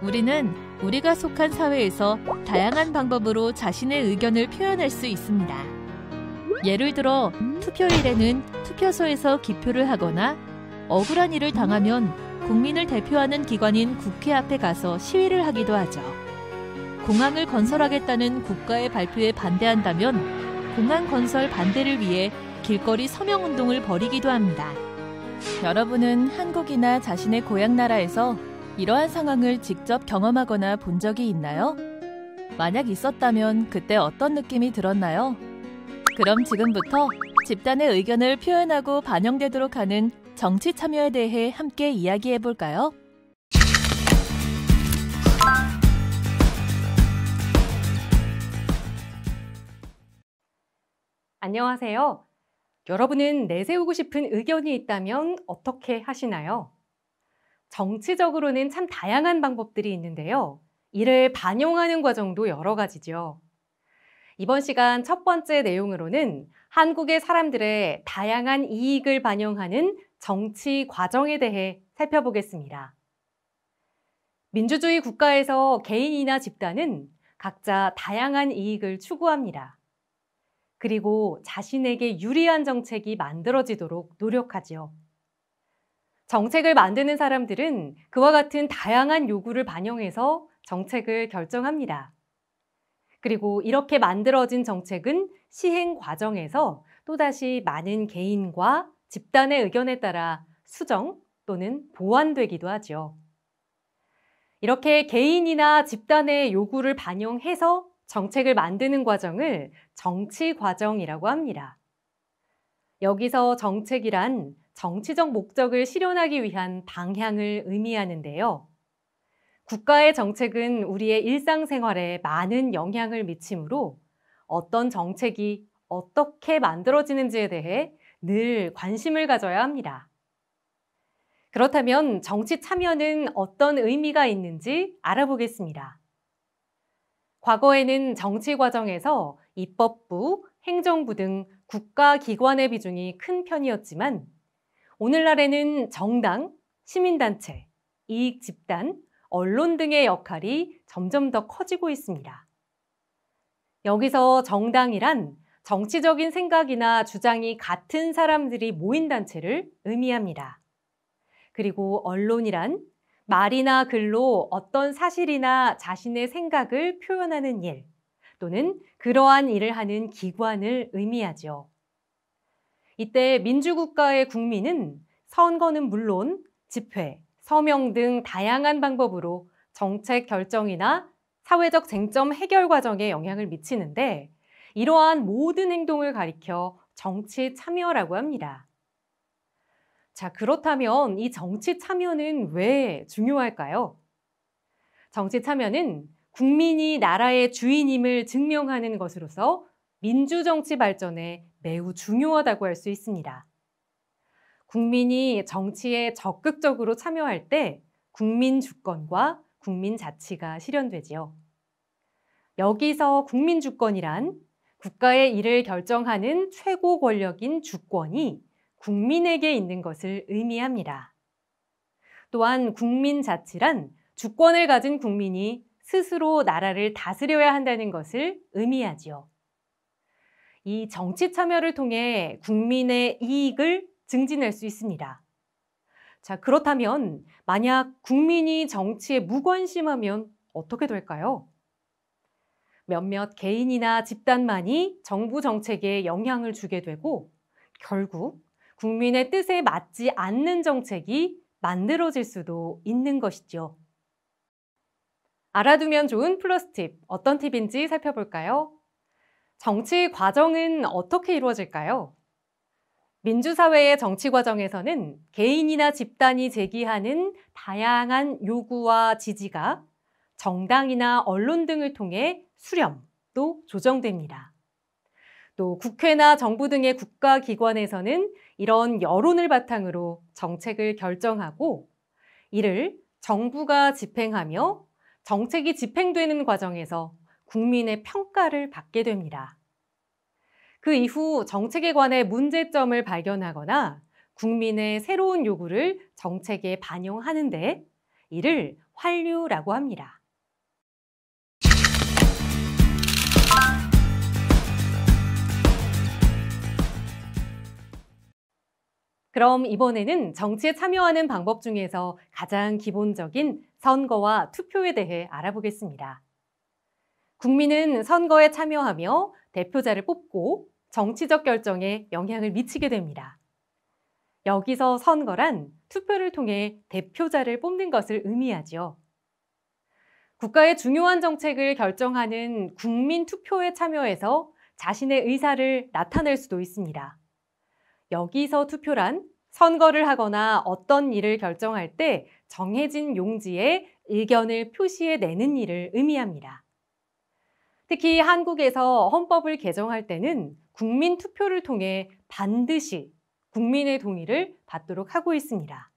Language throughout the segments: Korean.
우리는 우리가 속한 사회에서 다양한 방법으로 자신의 의견을 표현할 수 있습니다. 예를 들어 투표일에는 투표소에서 기표를 하거나 억울한 일을 당하면 국민을 대표하는 기관인 국회 앞에 가서 시위를 하기도 하죠. 공항을 건설하겠다는 국가의 발표에 반대한다면 공항 건설 반대를 위해 길거리 서명운동을 벌이기도 합니다. 여러분은 한국이나 자신의 고향 나라에서 이러한 상황을 직접 경험하거나 본 적이 있나요? 만약 있었다면 그때 어떤 느낌이 들었나요? 그럼 지금부터 집단의 의견을 표현하고 반영되도록 하는 정치 참여에 대해 함께 이야기해 볼까요? 안녕하세요. 여러분은 내세우고 싶은 의견이 있다면 어떻게 하시나요? 정치적으로는 참 다양한 방법들이 있는데요. 이를 반영하는 과정도 여러 가지죠. 이번 시간 첫 번째 내용으로는 한국의 사람들의 다양한 이익을 반영하는 정치 과정에 대해 살펴보겠습니다. 민주주의 국가에서 개인이나 집단은 각자 다양한 이익을 추구합니다. 그리고 자신에게 유리한 정책이 만들어지도록 노력하지요. 정책을 만드는 사람들은 그와 같은 다양한 요구를 반영해서 정책을 결정합니다. 그리고 이렇게 만들어진 정책은 시행 과정에서 또다시 많은 개인과 집단의 의견에 따라 수정 또는 보완되기도 하죠. 이렇게 개인이나 집단의 요구를 반영해서 정책을 만드는 과정을 정치 과정이라고 합니다. 여기서 정책이란 정치적 목적을 실현하기 위한 방향을 의미하는데요. 국가의 정책은 우리의 일상생활에 많은 영향을 미치므로 어떤 정책이 어떻게 만들어지는지에 대해 늘 관심을 가져야 합니다. 그렇다면 정치 참여는 어떤 의미가 있는지 알아보겠습니다. 과거에는 정치 과정에서 입법부, 행정부 등 국가기관의 비중이 큰 편이었지만 오늘날에는 정당, 시민단체, 이익집단, 언론 등의 역할이 점점 더 커지고 있습니다. 여기서 정당이란 정치적인 생각이나 주장이 같은 사람들이 모인 단체를 의미합니다. 그리고 언론이란 말이나 글로 어떤 사실이나 자신의 생각을 표현하는 일 또는 그러한 일을 하는 기관을 의미하죠. 이때 민주국가의 국민은 선거는 물론 집회, 서명 등 다양한 방법으로 정책 결정이나 사회적 쟁점 해결 과정에 영향을 미치는데 이러한 모든 행동을 가리켜 정치 참여라고 합니다. 자, 그렇다면 이 정치 참여는 왜 중요할까요? 정치 참여는 국민이 나라의 주인임을 증명하는 것으로서 민주정치 발전에 매우 중요하다고 할 수 있습니다. 국민이 정치에 적극적으로 참여할 때 국민 주권과 국민 자치가 실현되지요. 여기서 국민 주권이란 국가의 일을 결정하는 최고 권력인 주권이 국민에게 있는 것을 의미합니다. 또한 국민 자치란 주권을 가진 국민이 스스로 나라를 다스려야 한다는 것을 의미하지요. 이 정치 참여를 통해 국민의 이익을 증진할 수 있습니다. 자, 그렇다면 만약 국민이 정치에 무관심하면 어떻게 될까요? 몇몇 개인이나 집단만이 정부 정책에 영향을 주게 되고 결국 국민의 뜻에 맞지 않는 정책이 만들어질 수도 있는 것이죠. 알아두면 좋은 플러스 팁, 어떤 팁인지 살펴볼까요? 정치 과정은 어떻게 이루어질까요? 민주사회의 정치 과정에서는 개인이나 집단이 제기하는 다양한 요구와 지지가 정당이나 언론 등을 통해 수렴 또 조정됩니다. 또 국회나 정부 등의 국가기관에서는 이런 여론을 바탕으로 정책을 결정하고 이를 정부가 집행하며 정책이 집행되는 과정에서 국민의 평가를 받게 됩니다. 그 이후 정책에 관해 문제점을 발견하거나 국민의 새로운 요구를 정책에 반영하는데 이를 환류라고 합니다. 그럼 이번에는 정치에 참여하는 방법 중에서 가장 기본적인 선거와 투표에 대해 알아보겠습니다. 국민은 선거에 참여하며 대표자를 뽑고 정치적 결정에 영향을 미치게 됩니다. 여기서 선거란 투표를 통해 대표자를 뽑는 것을 의미하죠. 국가의 중요한 정책을 결정하는 국민 투표에 참여해서 자신의 의사를 나타낼 수도 있습니다. 여기서 투표란 선거를 하거나 어떤 일을 결정할 때 정해진 용지에 의견을 표시해 내는 일을 의미합니다. 특히 한국에서 헌법을 개정할 때는 국민 투표를 통해 반드시 국민의 동의를 받도록 하고 있습니다.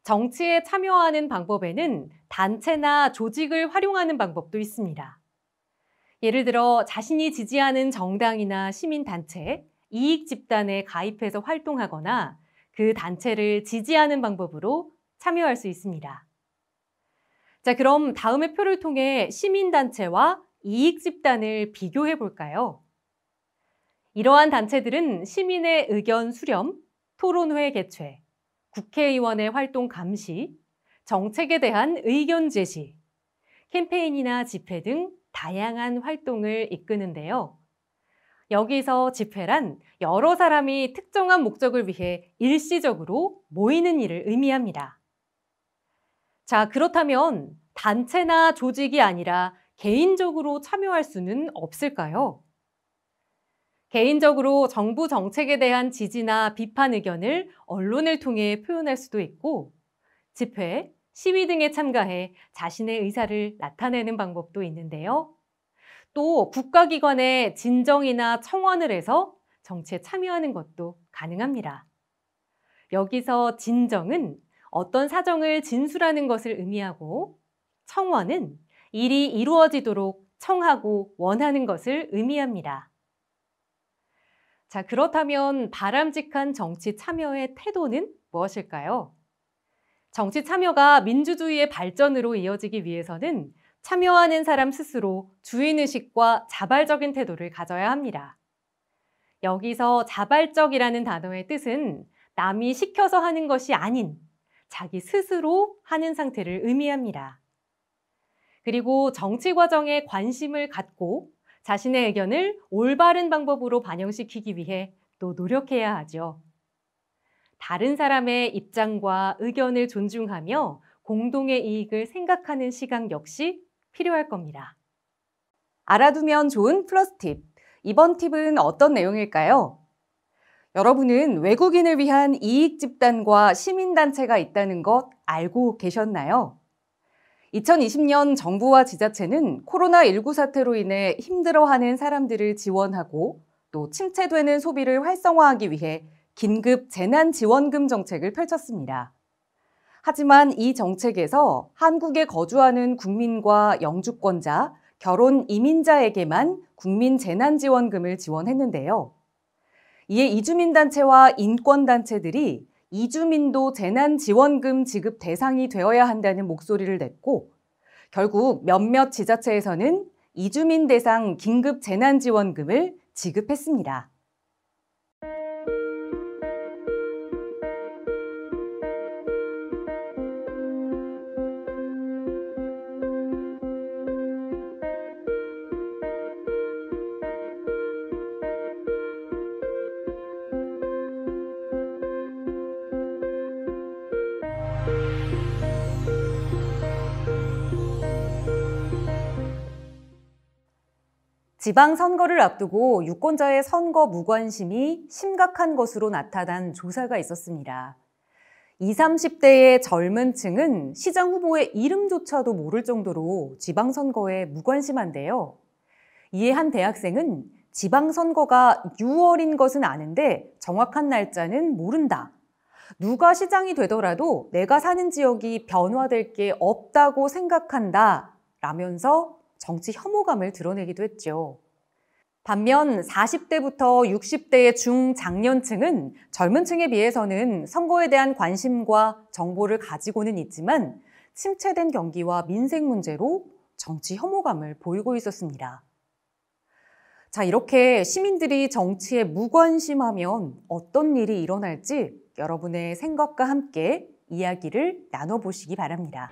정치에 참여하는 방법에는 단체나 조직을 활용하는 방법도 있습니다. 예를 들어 자신이 지지하는 정당이나 시민단체, 이익집단에 가입해서 활동하거나 그 단체를 지지하는 방법으로 참여할 수 있습니다. 자, 그럼 다음의 표를 통해 시민단체와 이익집단을 비교해 볼까요? 이러한 단체들은 시민의 의견 수렴, 토론회 개최, 국회의원의 활동 감시, 정책에 대한 의견 제시, 캠페인이나 집회 등 다양한 활동을 이끄는데요. 여기서 집회란 여러 사람이 특정한 목적을 위해 일시적으로 모이는 일을 의미합니다. 자, 그렇다면 단체나 조직이 아니라 개인적으로 참여할 수는 없을까요? 개인적으로 정부 정책에 대한 지지나 비판 의견을 언론을 통해 표현할 수도 있고, 집회, 시위 등에 참가해 자신의 의사를 나타내는 방법도 있는데요. 또 국가기관에 진정이나 청원을 해서 정치에 참여하는 것도 가능합니다. 여기서 진정은 어떤 사정을 진술하는 것을 의미하고, 청원은 일이 이루어지도록 청하고 원하는 것을 의미합니다. 자, 그렇다면 바람직한 정치 참여의 태도는 무엇일까요? 정치 참여가 민주주의의 발전으로 이어지기 위해서는 참여하는 사람 스스로 주인의식과 자발적인 태도를 가져야 합니다. 여기서 자발적이라는 단어의 뜻은 남이 시켜서 하는 것이 아닌 자기 스스로 하는 상태를 의미합니다. 그리고 정치 과정에 관심을 갖고 자신의 의견을 올바른 방법으로 반영시키기 위해 또 노력해야 하죠. 다른 사람의 입장과 의견을 존중하며 공동의 이익을 생각하는 시각 역시 필요할 겁니다. 알아두면 좋은 플러스 팁. 이번 팁은 어떤 내용일까요? 여러분은 외국인을 위한 이익 집단과 시민단체가 있다는 것 알고 계셨나요? 2020년 정부와 지자체는 코로나19 사태로 인해 힘들어하는 사람들을 지원하고 또 침체되는 소비를 활성화하기 위해 긴급 재난지원금 정책을 펼쳤습니다. 하지만 이 정책에서 한국에 거주하는 국민과 영주권자, 결혼 이민자에게만 국민 재난지원금을 지원했는데요. 이에 이주민단체와 인권단체들이 이주민도 재난지원금 지급 대상이 되어야 한다는 목소리를 냈고, 결국 몇몇 지자체에서는 이주민 대상 긴급 재난지원금을 지급했습니다. 지방선거를 앞두고 유권자의 선거 무관심이 심각한 것으로 나타난 조사가 있었습니다. 20, 30대의 젊은 층은 시장 후보의 이름조차도 모를 정도로 지방선거에 무관심한데요. 이에 한 대학생은 지방선거가 6월인 것은 아는데 정확한 날짜는 모른다. 누가 시장이 되더라도 내가 사는 지역이 변화될 게 없다고 생각한다. 라면서 정치 혐오감을 드러내기도 했죠. 반면 40대부터 60대의 중장년층은 젊은 층에 비해서는 선거에 대한 관심과 정보를 가지고는 있지만 침체된 경기와 민생 문제로 정치 혐오감을 보이고 있었습니다. 자, 이렇게 시민들이 정치에 무관심하면 어떤 일이 일어날지 여러분의 생각과 함께 이야기를 나눠보시기 바랍니다.